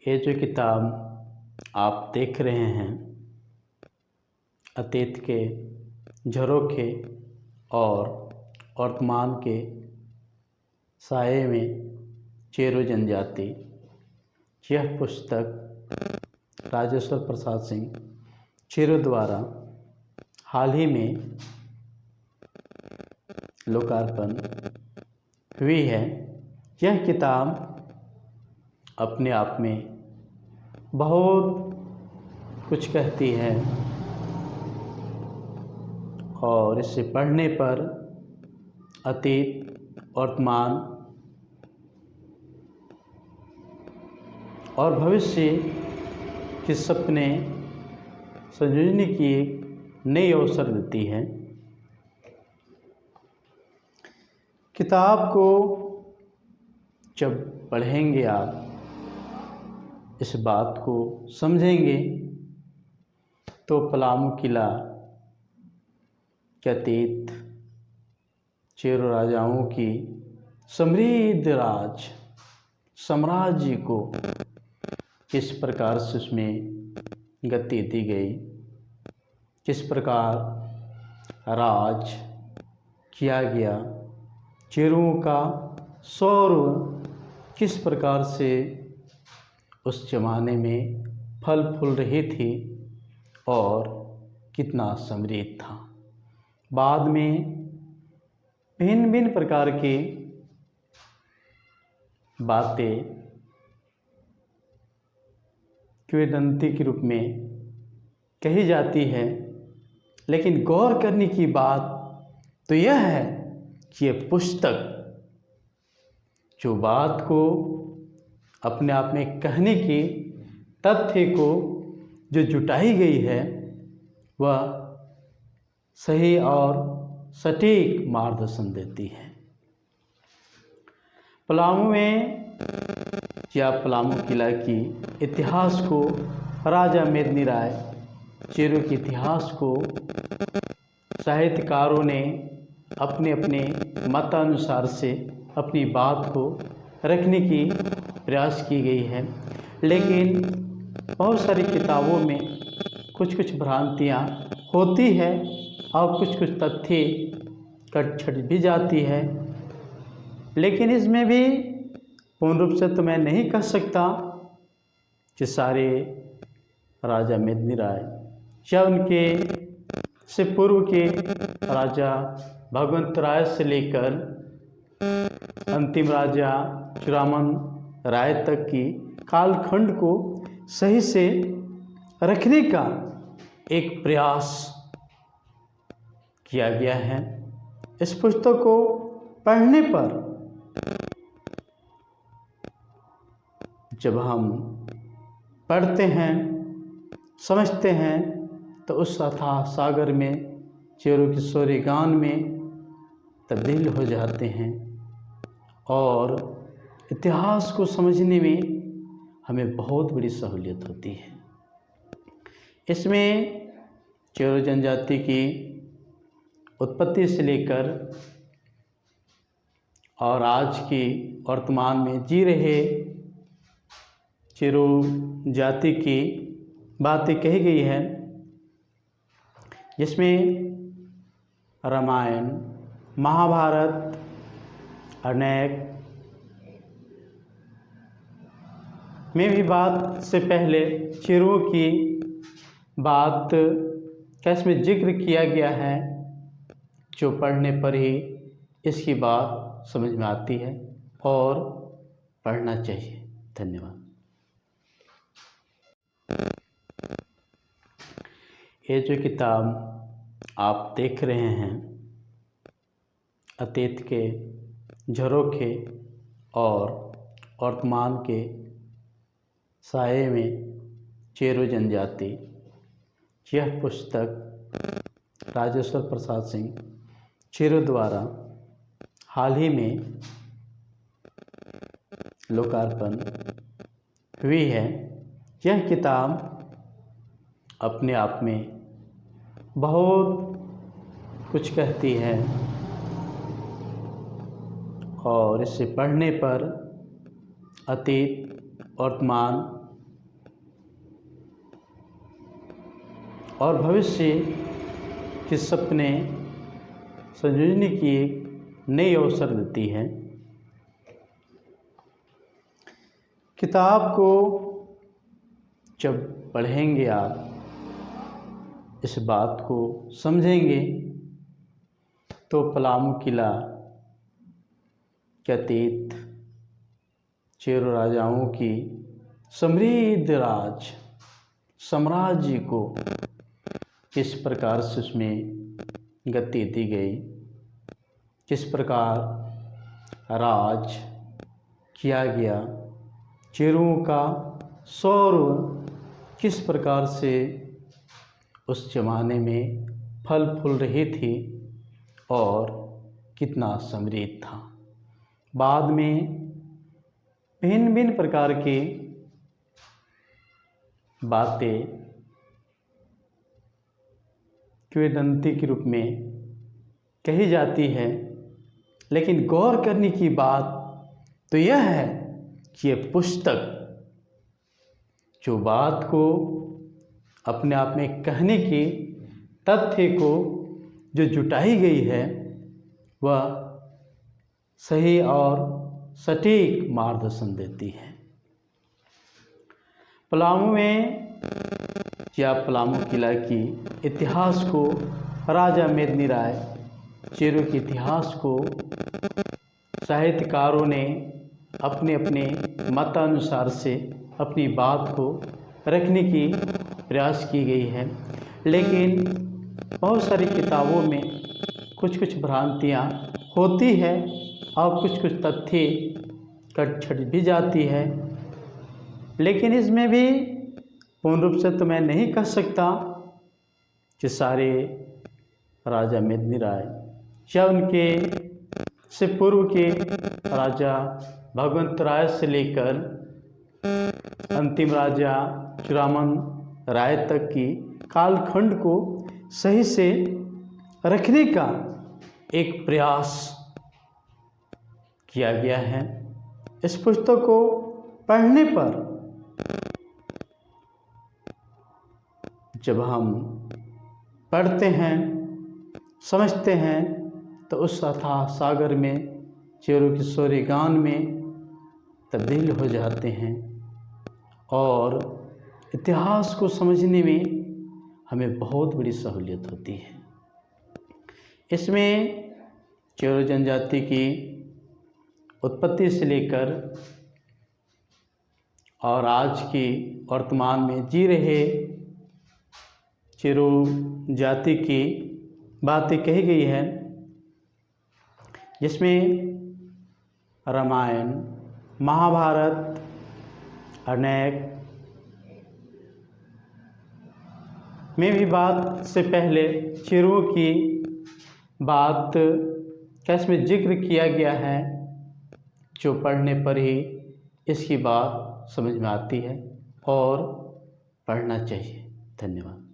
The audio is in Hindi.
ये जो किताब आप देख रहे हैं, अतीत के झरोखे और वर्तमान के साये में चेरो जनजाति, यह पुस्तक राजेश्वर प्रसाद सिंह चेरो द्वारा हाल ही में लोकार्पण हुई है। यह किताब अपने आप में बहुत कुछ कहती है और इसे पढ़ने पर अतीत, वर्तमान और भविष्य के सपने संजोने की एक नई अवसर देती है। किताब को जब पढ़ेंगे आप, इस बात को समझेंगे तो पलामू किला के अतीत, चेरो राजाओं की समृद्ध राज साम्राज्य को किस प्रकार से उसमें गति दी गई, किस प्रकार राज किया गया, चेरों का सौर्य किस प्रकार से उस ज़माने में फल फूल रही थी और कितना समृद्ध था। बाद में भिन्न भिन्न प्रकार की बातें किंवदंती के रूप में कही जाती है, लेकिन गौर करने की बात तो यह है कि यह पुस्तक जो बात को अपने आप में कहने की तथ्य को जो जुटाई गई है, वह सही और सटीक मार्गदर्शन देती है। पलामू में या पलामू किला की इतिहास को राजा मेदिनी राय चेरो के इतिहास को साहित्यकारों ने अपने अपने मतानुसार से अपनी बात को रखने की प्रयास की गई है, लेकिन बहुत सारी किताबों में कुछ कुछ भ्रांतियाँ होती है और कुछ कुछ तथ्य कट छट भी जाती है। लेकिन इसमें भी पूर्ण रूप से तो मैं नहीं कह सकता कि सारे राजा मेदिनी राय या उनके से पूर्व के राजा भगवंत राय से लेकर अंतिम राजा चूड़ामन राय तक की कालखंड को सही से रखने का एक प्रयास किया गया है। इस पुस्तक को पढ़ने पर जब हम पढ़ते हैं, समझते हैं, तो उस अथाह सागर में चेरो के शौर्य गान में तब्दील हो जाते हैं और इतिहास को समझने में हमें बहुत बड़ी सहूलियत होती है। इसमें चेरो जनजाति की उत्पत्ति से लेकर और आज की वर्तमान में जी रहे चेरो जाति की बातें कही गई है, जिसमें रामायण, महाभारत, अनेक में भी बात से पहले चेरो की बात का इसमें जिक्र किया गया है, जो पढ़ने पर ही इसकी बात समझ में आती है और पढ़ना चाहिए। धन्यवाद। ये जो किताब आप देख रहे हैं, अतीत के झरोखे और वर्तमान के साये में चेरो जनजाति, यह पुस्तक राजेश्वर प्रसाद सिंह चेरो द्वारा हाल ही में लोकार्पण हुई है। यह किताब अपने आप में बहुत कुछ कहती है और इसे पढ़ने पर अतीत, वर्तमान और भविष्य के सपने संयोजने की एक नई अवसर देती है। किताब को जब पढ़ेंगे आप, इस बात को समझेंगे तो पलामू किला के अतीत, चेरो राजाओं की समृद्ध साम्राज्य को किस प्रकार से उसमें गति दी गई, किस प्रकार राज किया गया, चेरों का सौर्य किस प्रकार से उस जमाने में फल फूल रही थी और कितना समृद्ध था। बाद में भिन्न भिन्न प्रकार की बातें किंवदंती के रूप में कही जाती है, लेकिन गौर करने की बात तो यह है कि ये पुस्तक जो बात को अपने आप में कहने की तथ्य को जो जुटाई गई है, वह सही और सटीक मार्गदर्शन देती है। पलामू में या पलामू किला की इतिहास को राजा मेदिनी राय चेरो के इतिहास को साहित्यकारों ने अपने अपने मतानुसार से अपनी बात को रखने की प्रयास की गई है, लेकिन बहुत सारी किताबों में कुछ कुछ भ्रांतियाँ होती है और कुछ कुछ तथ्य कट छट भी जाती है। लेकिन इसमें भी पूर्ण रूप से तो मैं नहीं कह सकता कि सारे राजा मेदिनी राय या उनके से पूर्व के राजा भगवंत राय से लेकर अंतिम राजा चूड़ामन राय तक की कालखंड को सही से रखने का एक प्रयास किया गया है। इस पुस्तक को पढ़ने पर जब हम पढ़ते हैं, समझते हैं, तो उस अथाह सागर में चेरो के शौर्य गान में तब्दील हो जाते हैं और इतिहास को समझने में हमें बहुत बड़ी सहूलियत होती है। इसमें चेरो जनजाति की उत्पत्ति से लेकर और आज की वर्तमान में जी रहे चेरो जाति की बातें कही गई है, जिसमें रामायण, महाभारत, अनेक में भी बात से पहले चेरो की बात का इसमें जिक्र किया गया है, जो पढ़ने पर ही इसकी बात समझ में आती है और पढ़ना चाहिए। धन्यवाद।